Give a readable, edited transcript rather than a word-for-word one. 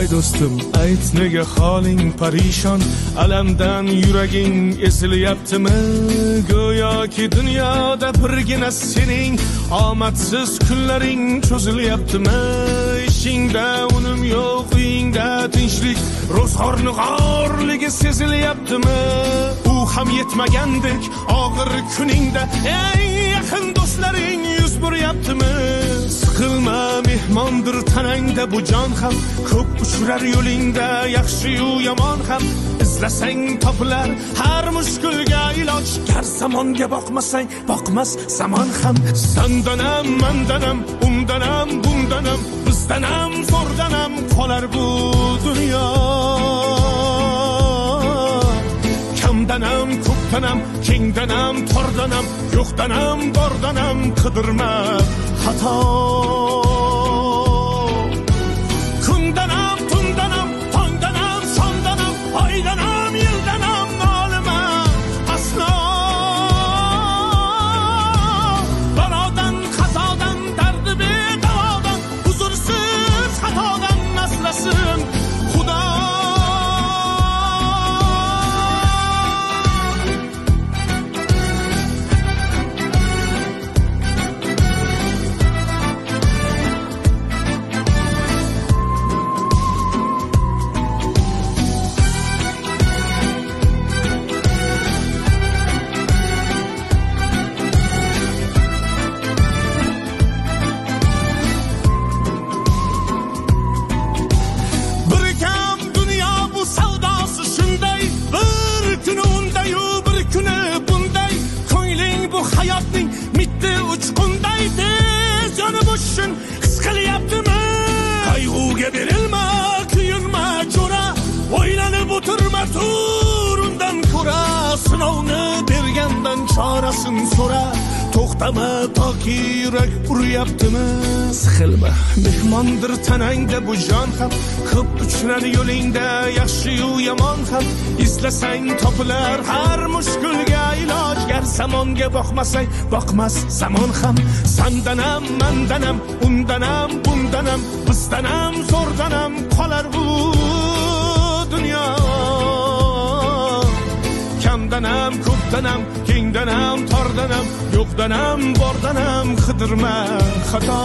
ay do'stim, ayt nega holing parishon, alamdan yuraging esilyaptimi? Go'yoki dunyoda birgina sening omadsiz kunlaring cho'zilyaptimi? Ishingda unum yo'q, uyingda tinchlik, ro'zg'orning g'orligi sezilyaptimi? U ham yetmagandek og'ir kuningda eng yaqin do'stlaring yuz buryaptimi? Siqilma, mehmondir tanangda bu jon ham, ko'p uchrar yo'lingda yaxshi-yu yomon ham. Izlasang topilar har mushkulga iloj, gar zamonga boqmasang boqmas zamon ham. Sandanam, mandanam, undanam, bundanam, bizdanam, zo'rdanam qolar bu dunyo. Kamdanam, ko'pdanam, kengdanam, tordanam, yo'qdanam, bordanam, qidirma xato. Kundanam, tundanam, tongdanam, sondanam, oydanam, yildanam, nolima aslo. Balodan, qazodan, dardi bedavodan, huzursiz xatodan asrasin Xudo. Hayotning mitti uchqunday tez yonib o'shin his qilyaptimi? Qayg'uga berilma, kuyinma jo'ra, o'ylanib o'tirma, tur undan ko'ra. Sinovni bergandan chorasin so'ra, to'xtama toki yurak uryaptimi? Siqilma, mehmondir tanangda bu jon ham, ko'p uchrar yo'lingda yaxshi-yu yomon ham. Izlasang topilar har mushkulga iloj, gar zamonga boqmasang boqmas zamon ham. Sandanam, mandanam, undanam, bundanam, bizdanam, zo'rdanam qolar bu dunyo. Kamdanam, ko'pdanam, kengdanam, tordanam, yo'qdanam, bordanam, qidirma xato.